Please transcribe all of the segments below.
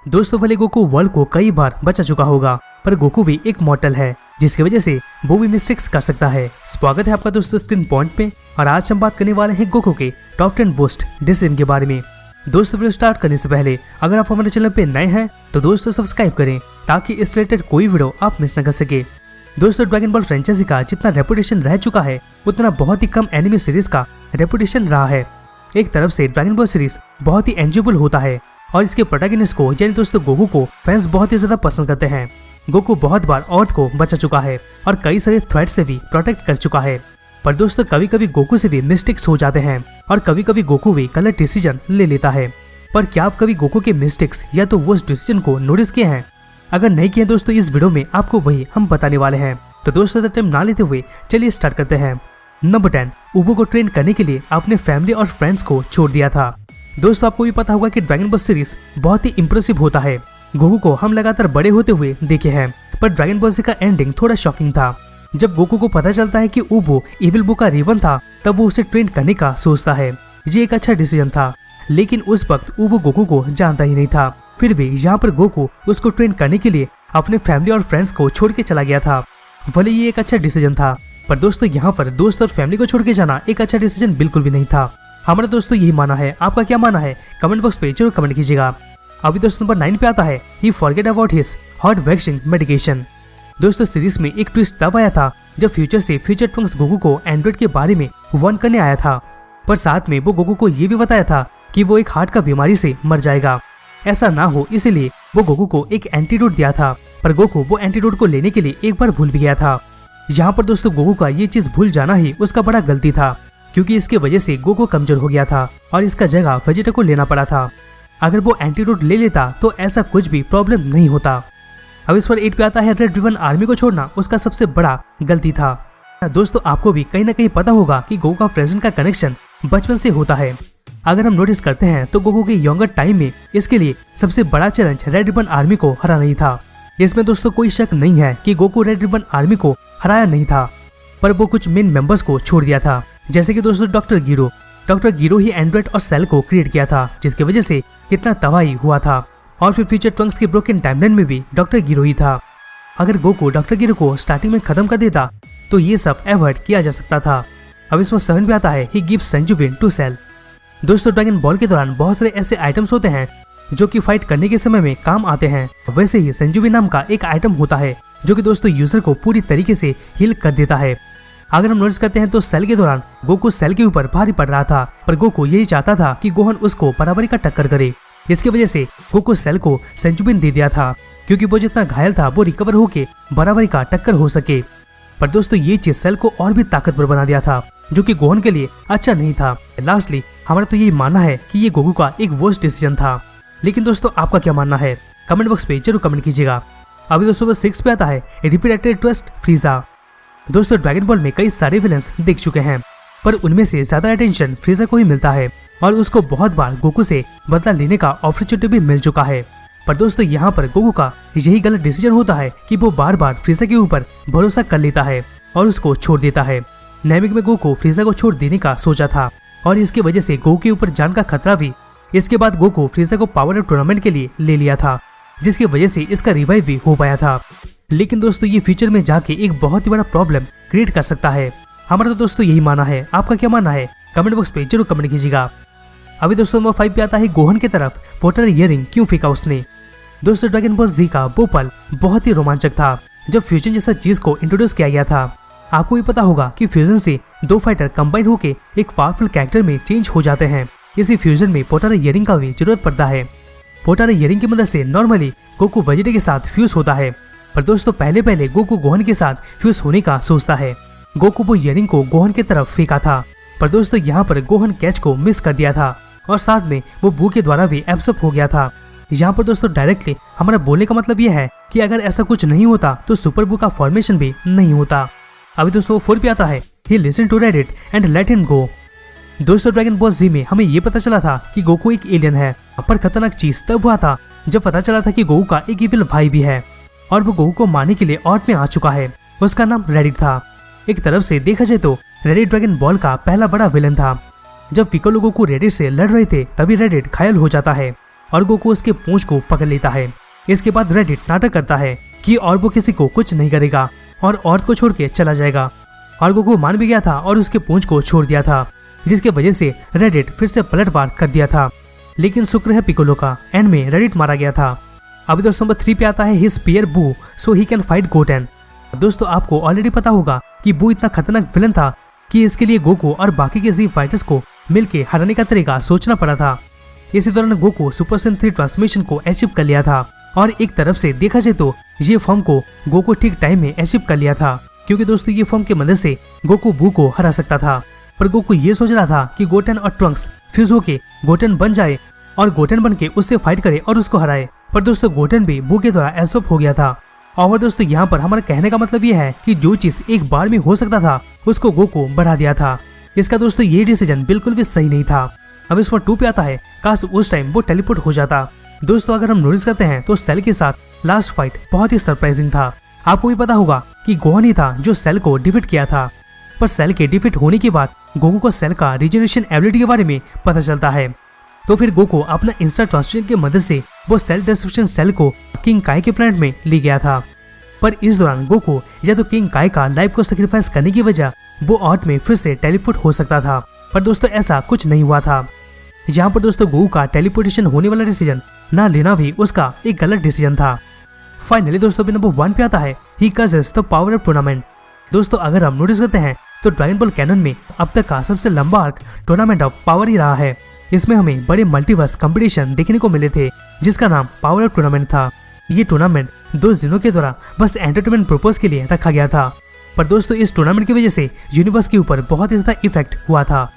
दोस्तों भले Goku world को कई बार बचा चुका होगा, पर गोकू भी एक मॉर्टल है जिसकी वजह से वो भी मिस्टेक्स कर सकता है। स्वागत है आपका दोस्तों स्क्रीन पॉइंट पे, और आज हम बात करने वाले हैं गोकू के टॉप 10 वर्स्ट डिसीजन के बारे में। दोस्तों वीडियो स्टार्ट करने से पहले अगर आप हमारे चैनल पे नए हैं तो दोस्तों सब्सक्राइब करें ताकि इस रिलेटेड कोई वीडियो आप मिस न कर सके। दोस्तों ड्रैगन बॉल फ्रेंचाइजी का जितना रेपुटेशन रह चुका है उतना बहुत ही कम एनिमे सीरीज का रेपुटेशन रहा है। एक तरफ से ड्रैगन बॉल सीरीज बहुत ही एंजॉयबल होता है और इसके प्रोटैगनिस्ट को यानी दोस्तों गोकू को फैंस बहुत ही ज्यादा पसंद करते हैं। गोकू बहुत बार अर्थ को बचा चुका है और कई सारे थ्रेट से भी प्रोटेक्ट कर चुका है, पर दोस्तों कभी कभी गोकू से भी मिस्टेक्स हो जाते हैं और कभी कभी गोकू भी गलत डिसीजन ले लेता है। पर क्या आप कभी गोकू के मिस्टेक्स या तो वर्स्ट डिसीजन को नोटिस किए हैं? अगर नहीं किए दोस्तों इस वीडियो में आपको वही हम बताने वाले हैं। तो दोस्तों टाइम ना लेते हुए चलिए स्टार्ट करते हैं। नंबर 10, उबो को ट्रेन करने के लिए अपने फैमिली और फ्रेंड्स को छोड़ दिया था। दोस्तों आपको भी पता होगा कि ड्रैगन बॉल सीरीज बहुत ही इंप्रेसिव होता है। गोकू को हम लगातार बड़े होते हुए देखे हैं, पर ड्रैगन बॉल का एंडिंग थोड़ा शॉकिंग था। जब गोकू को पता चलता है कि उबो इविल बो का रिवन था तब वो उसे ट्रेन करने का सोचता है। ये एक अच्छा डिसीजन था, लेकिन उस वक्त उबो गोकू को जानता ही नहीं था। फिर भी यहाँ पर गोकू उसको ट्रेन करने के लिए अपने फैमिली और फ्रेंड्स को छोड़ के चला गया था। भले ये एक अच्छा डिसीजन था, पर दोस्तों यहाँ पर दोस्त और फैमिली को छोड़ के जाना एक अच्छा डिसीजन बिल्कुल भी नहीं था। हमारा दोस्तों यही माना है, आपका क्या माना है कमेंट बॉक्स पे जरूर कमेंट कीजिएगा। अभी दोस्तों नंबर 9 पे आता है ही forget about his heart waxing medication. दोस्तों सीरीज में एक ट्विस्ट तब आया था जब फ्यूचर से फ्यूचर ट्रंक्स गोकू को एंड्रॉइड के बारे में वार्न करने आया था, पर साथ में वो गोकू को ये भी बताया था कि वो एक हार्ट का बीमारी से मर जाएगा। ऐसा ना हो इसीलिए वो गोकू को एक एंटीडोट दिया था, पर गोकू वो एंटीडोट को लेने के लिए एक बार भूल भी गया था। यहाँ पर दोस्तों गोकू का ये चीज भूल जाना ही उसका बड़ा गलती था, क्योंकि इसके वजह से गोकू कमजोर हो गया था और इसका जगह वेजिटा को लेना पड़ा था। अगर वो एंटीडोट ले लेता तो ऐसा कुछ भी प्रॉब्लम नहीं होता। अब इस पर 8 पे आता है रेड रिबन आर्मी को छोड़ना उसका सबसे बड़ा गलती था। दोस्तों आपको भी कहीं ना कहीं पता होगा कि गोकू का प्रेजेंट का कनेक्शन बचपन से होता है। अगर हम नोटिस करते हैं तो गोकू के यंगर टाइम में इसके लिए सबसे बड़ा चैलेंज रेड रिबन आर्मी को हराना ही था। इसमें दोस्तों कोई शक नहीं है कि गोकू रेड रिबन आर्मी को हराया नहीं था, पर वो कुछ मेन मेंबर्स को छोड़ दिया था, जैसे कि दोस्तों डॉक्टर गिरो ही एंड्रॉइड और सेल को क्रिएट किया था, जिसकी वजह से कितना तबाही हुआ था। और फिर फ्यूचर ट्रंक्स की ब्रोकन टाइमलाइन में भी डॉक्टर गिरो ही था। अगर गोकू डॉक्टर गिरो को स्टार्टिंग में खत्म कर देता तो ये सब अवॉइड किया जा सकता था। अब इसमें 7 पे आता है ही गिव्स संजुविन टू सेल। दोस्तों ड्रैगन बॉल के दौरान बहुत सारे ऐसे आइटम्स होते हैं जो कि फाइट करने के समय में काम आते हैं। वैसे ही संजुविन नाम का एक आइटम होता है जो कि दोस्तों यूजर को पूरी तरीके से हील कर देता है। अगर हम नोटिस करते हैं तो सेल के दौरान गोकू सेल के ऊपर भारी पड़ रहा था, पर गोकू यही चाहता था कि गोहन उसको बराबरी का टक्कर करे। इसकी वजह से गोकू सेल को संजुविन दे दिया था, क्योंकि वो जितना घायल था वो रिकवर होके बराबरी का टक्कर हो सके। पर दोस्तों ये चीज सेल को और भी ताकतवर बना दिया था, जो कि गोहन के लिए अच्छा नहीं था। लास्टली हमारा तो यही मानना है कि ये गोकू का एक वर्स्ट डिसीजन था, लेकिन दोस्तों आपका क्या मानना है कमेंट बॉक्स पे जरूर कमेंट कीजिएगा। अभी दोस्तों 6 पे आता है रिपीटेड ट्विस्ट फ्रीजा। दोस्तों ड्रैगन बॉल में कई सारे विलन्स देख चुके हैं, पर उनमें से ज्यादा अटेंशन फ्रीजा को ही मिलता है और उसको बहुत बार गोकू से बदला लेने का अपॉर्चुनिटी भी मिल चुका है। पर दोस्तों यहाँ पर गोकू का यही गलत डिसीजन होता है कि वो बार बार फ्रीजा के ऊपर भरोसा कर लेता है और उसको छोड़ देता है। नेमिक में गोकू फ्रीजा को छोड़ देने का सोचा था और इसकी वजह से गोकू के ऊपर जान का खतरा भी। इसके बाद गोकू फ्रीजा को पावर अप टूर्नामेंट के लिए ले लिया था, जिसकी वजह से इसका रिवाइव भी हो पाया था। लेकिन दोस्तों ये फ्यूचर में जाके एक बहुत ही बड़ा प्रॉब्लम क्रिएट कर सकता है। हमारा तो दोस्तों यही माना है, आपका क्या मानना है कमेंट बॉक्स पे जरूर कमेंट कीजिएगा। अभी दोस्तों नंबर 5 पे आता है गोहन की तरफ पोर्टल इयरिंग क्यों फेंका उसने। दोस्तों ड्रैगन बॉल जी का वो पल बहुत ही रोमांचक था जब फ्यूजन जैसा चीज को इंट्रोड्यूस किया गया था। आपको भी पता होगा कि फ्यूजन से 2 फाइटर कंबाइन होके एक पावरफुल कैरेक्टर में चेंज हो जाते हैं। इसी फ्यूजन में पोर्टल इयरिंग का भी जरूरत पड़ता है। पोर्टल इयरिंग की मदद से नॉर्मली गोकू वेजिटा के साथ फ्यूज होता है, पर दोस्तों पहले गोकू गोहन के साथ फ्यूज होने का सोचता है। गोकू वो इयरिंग को गोहन की तरफ फेंका था, पर दोस्तों यहाँ पर गोहन कैच को मिस कर दिया था और साथ में वो बू के द्वारा भी एब्सॉर्ब हो गया था। यहाँ पर दोस्तों डायरेक्टली हमारा बोलने का मतलब यह है कि अगर ऐसा कुछ नहीं होता तो सुपर बू का फॉर्मेशन भी नहीं होता। अभी दोस्तों 4 पे आता है ही listen to Reddit and let him go. दोस्तों ड्रैगन बॉल जी में हमें ये पता चला था कि गोकू एक एलियन है, पर खतरनाक चीज तब हुआ था जब पता चला था कि गोकू का एक इविल भाई भी है और वो गोकू को मारने के लिए अर्थ में आ चुका है। उसका नाम रेडिट था। एक तरफ से देखा जाए तो रेडिट ड्रैगन बॉल का पहला बड़ा विलन था। जब पिकोलो गोकू रेडिट से लड़ रहे थे तभी रेडिट घायल हो जाता है और गोकू उसके पूंछ को पकड़ लेता है। इसके बाद रेडिट नाटक करता है कि और वो किसी को कुछ नहीं करेगा और औरत को छोड़ के चला जाएगा। और गोकू मान भी गया था और उसके पूंछ को छोड़ दिया था, जिसके वजह से रेडिट फिर से पलटवार कर दिया था। लेकिन शुक्र है पिकोलो का, एंड में रेडिट मारा गया था। अभी दोस्तों नंबर 3 पे आता है हिज स्पीयर बू सो ही कैन फाइट गोटेन। दोस्तों आपको ऑलरेडी पता होगा कि बू इतना खतरनाक विलन था कि इसके लिए गोकू और बाकी के जी फाइटर्स को मिलके हराने का तरीका सोचना पड़ा था। इसी दौरान गोकू सुपर सेन 3 ट्रांसफॉर्मेशन को अचीव कर लिया था और एक तरफ से देखा जाए तो ये फॉर्म को गोकू ठीक टाइम में अचीव कर लिया था, क्योंकि दोस्तों ये फॉर्म की मदद से गोकू बू को हरा सकता था। पर गोकू ये सोच रहा था कि गोटेन और ट्रंक्स फ्यूज होके गोटेन बन जाए और गोटेन बन के उससे फाइट करे और उसको हराए। पर दोस्तों गोटेन भी बू के द्वारा एब्सॉर्ब हो गया था। और दोस्तों यहाँ पर हमारा कहने का मतलब ये है कि जो चीज एक बार में हो सकता था उसको गोकू बढ़ा दिया था। इसका दोस्तों ये डिसीजन बिल्कुल भी सही नहीं था। अब इस पर 2 पे आता है काश उस टाइम वो टेलीपोर्ट हो जाता। दोस्तों अगर हम नोटिस करते हैं तो सेल के साथ लास्ट फाइट बहुत ही सरप्राइजिंग था। आपको भी पता होगा कि गोहान ही था जो सेल को डिफीट किया था। पर सेल के डिफीट होने के बाद गोकू को सेल का रिजनरेशन एबिलिटी के बारे में पता चलता है। तो फिर गोकू अपना इंस्टा ट्रांसफॉर्मेशन की मदद से वो सेल डिस्ट्रक्शन सेल को किंग काय के प्लैनेट में ले गया था। पर इस दौरान गोकू या तो किंग काय का लाइफ को सेक्रीफाइस करने की वजह वो अर्थ में फिर से टेलीपोर्ट हो सकता था। पर दोस्तों ऐसा कुछ नहीं हुआ था। यहाँ पर दोस्तों गोकू का टेलीपोर्टेशन होने वाला डिसीजन ना लेना भी उसका एक गलत डिसीजन था। फाइनली दोस्तों नंबर 1 पे आता है ही causes the power up tournament. दोस्तों अगर हम नोटिस करते हैं तो ड्रैगन बॉल कैनन में अब तक का सबसे लंबा आर्क टूर्नामेंट ऑफ पावर ही रहा है। इसमें हमें बड़े मल्टीवर्स कंपटीशन देखने को मिले थे जिसका नाम पावर अप टूर्नामेंट था। ये टूर्नामेंट 2 जिनों के द्वारा बस एंटरटेनमेंट पर्पस के लिए रखा गया था। पर दोस्तों इस टूर्नामेंट की वजह से यूनिवर्स के ऊपर बहुत ही ज्यादा इफेक्ट हुआ था।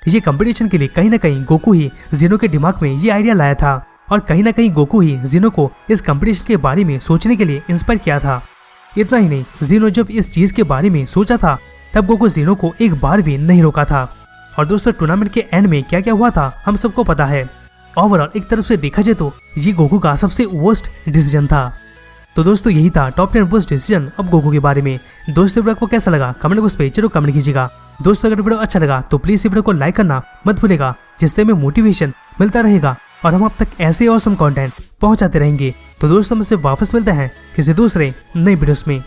ये कंपटीशन के लिए कहीं ना कहीं गोकू ही जिनो के दिमाग में ये आइडिया लाया था और कहीं ना कहीं गोकू ही जिनो को इस कंपटीशन के बारे में सोचने के लिए इंस्पायर किया था। इतना ही नहीं, जिनो जब इस चीज के बारे में सोचा था तब गोकू जिनो को एक बार भी नहीं रोका था। और दोस्तों टूर्नामेंट के एंड में क्या क्या हुआ था हम सबको पता है। ओवरऑल एक तरफ से देखा जाए तो ये गोकू का सबसे वर्स्ट डिसीजन था। तो दोस्तों यही था टॉप 10 वर्स्ट डिसीजन अब गोकू के बारे में। दोस्तों वीडियो आपको कैसा लगा कमेंट बॉक्स पे जरूर कमेंट कीजिएगा। दोस्तों अगर वीडियो अच्छा लगा तो प्लीज इस वीडियो को लाइक करना मत भूलेगा, जिससे हमें मोटिवेशन मिलता रहेगा और हम अब तक ऐसे ऑसम कंटेंट पहुंचाते रहेंगे। तो दोस्तों मुझसे वापस मिलते हैं किसी दूसरे नई वीडियोस में।